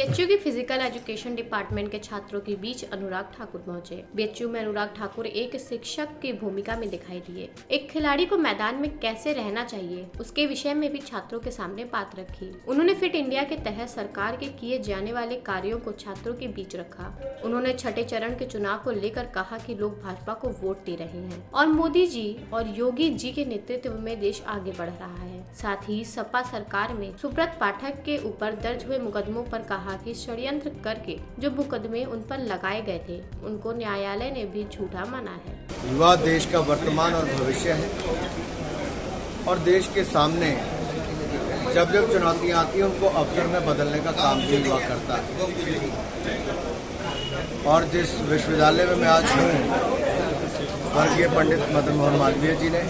BHU की physical education department के छात्रों के बीच अनुराग ठाकुर पहुंचे। बीएचयू में अनुराग ठाकुर एक शिक्षक की भूमिका में दिखाई दिए। एक खिलाड़ी को मैदान में कैसे रहना चाहिए उसके विषय में भी छात्रों के सामने बात रखी। उन्होंने फिट इंडिया के तहत सरकार के किए जाने वाले कार्यों को छात्रों के बीच रखा। उन्होंने छठे चरण के चुनाव को लेकर कहा कि लोग भाजपा को वोट दे रहे हैं और मोदी जी और योगी जी के नेतृत्व में देश आगे बढ़ रहा है। साथ ही सपा सरकार में सुब्रत पाठक के ऊपर दर्ज हुए मुकदमों पर कहा कि षड्यंत्र करके जो मुकदमे उन पर लगाए गए थे उनको न्यायालय ने भी झूठा माना है। युवा देश का वर्तमान और भविष्य है और देश के सामने जब जब चुनौतियां आती हैं उनको अवसर में बदलने का काम भी युवा करता है। और जिस विश्वविद्यालय में मैं आज हूँ, स्वर्गीय पंडित मदन मोहन मालवीय जी ने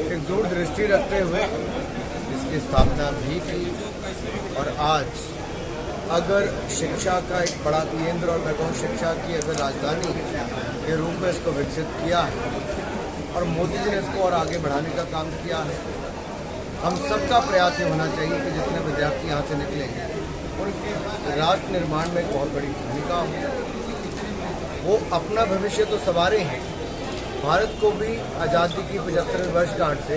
एक दूरदृष्टि रखते हुए इसकी स्थापना भी की और आज अगर शिक्षा का एक बड़ा केंद्र और मैं कहूँ शिक्षा की अगर राजधानी के रूप में इसको विकसित किया है और मोदी जी ने इसको और आगे बढ़ाने का काम किया है, हम सबका प्रयास ये होना चाहिए कि जितने विद्यार्थी यहाँ से निकलेंगे उनकी राष्ट्र निर्माण में एक बहुत बड़ी भूमिका हो। वो अपना भविष्य तो संवारे हैं, भारत को भी आज़ादी की 75वीं वर्षगांठ से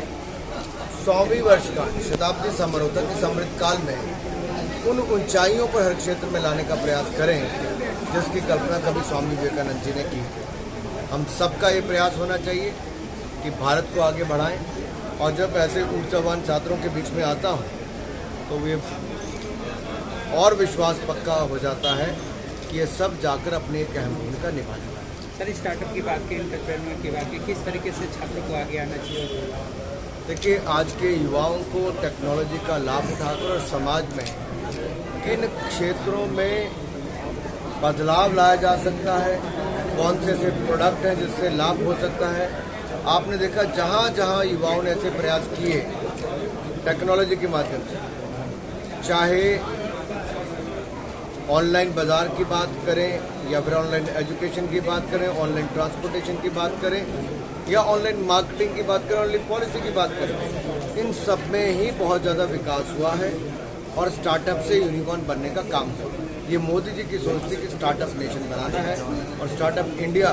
100वीं वर्षगांठ शताब्दी समारोह तक के समृद्ध काल में उन ऊंचाइयों पर हर क्षेत्र में लाने का प्रयास करें जिसकी कल्पना कभी स्वामी विवेकानंद जी ने की। हम सबका ये प्रयास होना चाहिए कि भारत को आगे बढ़ाएं और जब ऐसे ऊर्जावान छात्रों के बीच में आता हूँ तो ये और विश्वास पक्का हो जाता है कि ये सब जाकर अपनी एक अहम भूमिका निभाने वाले। सर, स्टार्टअप की बात की, एंटरप्रेन्योर की बात की, किस तरीके से छात्रों को आगे आना चाहिए? देखिए, आज के युवाओं को टेक्नोलॉजी का लाभ उठाकर और समाज में किन क्षेत्रों में बदलाव लाया जा सकता है, कौन से ऐसे प्रोडक्ट हैं जिससे लाभ हो सकता है। आपने देखा जहाँ जहाँ युवाओं ने ऐसे प्रयास किए टेक्नोलॉजी के माध्यम से, चाहे ऑनलाइन बाजार की बात करें या फिर ऑनलाइन एजुकेशन की बात करें, ऑनलाइन ट्रांसपोर्टेशन की बात करें या ऑनलाइन मार्केटिंग की बात करें, ऑनलाइन पॉलिसी की बात करें, इन सब में ही बहुत ज़्यादा विकास हुआ है और स्टार्टअप से यूनिकॉर्न बनने का काम है। ये मोदी जी की सोच थी कि स्टार्टअप नेशन बनाना है और स्टार्टअप इंडिया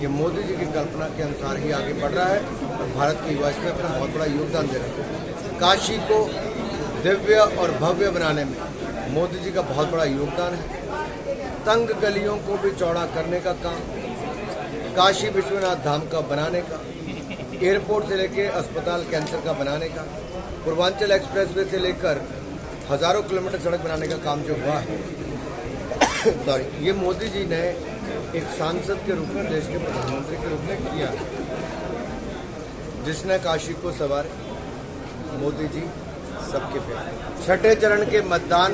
ये मोदी जी की कल्पना के अनुसार ही आगे बढ़ रहा है और भारत के युवा इसमें अपना बहुत बड़ा योगदान दे रहे हैं। काशी को दिव्य और भव्य बनाने में मोदी जी का बहुत बड़ा योगदान है। तंग गलियों को भी चौड़ा करने का काम, काशी विश्वनाथ धाम का बनाने का, एयरपोर्ट से लेकर अस्पताल कैंसर का बनाने का, पूर्वांचल एक्सप्रेसवे से लेकर हजारों किलोमीटर सड़क बनाने का काम जो हुआ है सॉरी, ये मोदी जी ने एक सांसद के रूप में, देश के प्रधानमंत्री के रूप में किया, जिसने काशी को सवारे मोदी जी सबके प्यारे। छठे चरण के मतदान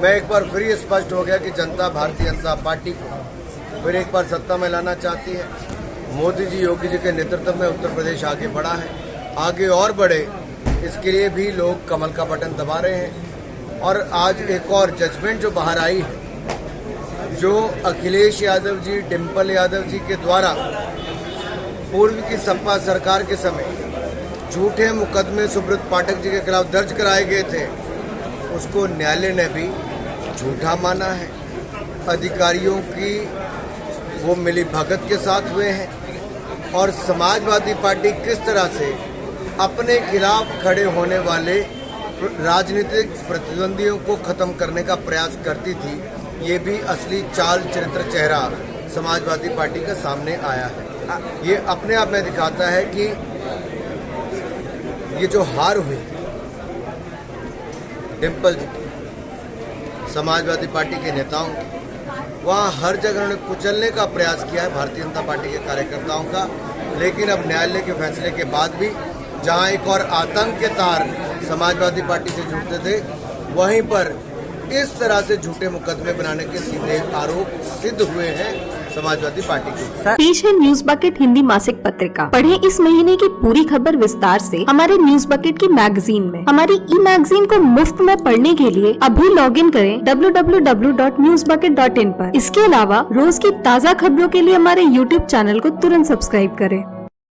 में एक बार फिर स्पष्ट हो गया कि जनता भारतीय जनता पार्टी को फिर एक बार सत्ता में लाना चाहती है। मोदी जी, योगी जी के नेतृत्व में उत्तर प्रदेश आगे बढ़ा है, आगे और बढ़े, इसके लिए भी लोग कमल का बटन दबा रहे हैं। और आज एक और जजमेंट जो बाहर आई है, जो अखिलेश यादव जी, डिम्पल यादव जी के द्वारा पूर्व की सपा सरकार के समय झूठे मुकदमे सुब्रत पाठक जी के खिलाफ दर्ज कराए गए थे, उसको न्यायालय ने भी झूठा माना है। अधिकारियों की वो मिली भगत के साथ हुए हैं और समाजवादी पार्टी किस तरह से अपने खिलाफ खड़े होने वाले राजनीतिक प्रतिद्वंदियों को खत्म करने का प्रयास करती थी, ये भी असली चाल चरित्र चेहरा समाजवादी पार्टी के सामने आया है। ये अपने आप में दिखाता है कि ये जो हार हुई डिम्पल जी की, समाजवादी पार्टी के नेताओं की, वहाँ हर जगह उन्होंने कुचलने का प्रयास किया है भारतीय जनता पार्टी के कार्यकर्ताओं का। लेकिन अब न्यायालय के फैसले के बाद भी जहाँ एक और आतंक के तार समाजवादी पार्टी से जुड़ते थे, वहीं पर इस तरह से झूठे मुकदमे बनाने के सीधे आरोप सिद्ध हुए हैं समाजवादी पार्टी के। पेश है न्यूज बकेट हिंदी मासिक पत्रिका। पढ़ें इस महीने की पूरी खबर विस्तार से हमारे न्यूज बकेट की मैगजीन में। हमारी ई मैगजीन को मुफ्त में पढ़ने के लिए अभी लॉग इन करें www.newsbucket.in पर। इसके अलावा रोज की ताज़ा खबरों के लिए हमारे YouTube चैनल को तुरंत सब्सक्राइब करें।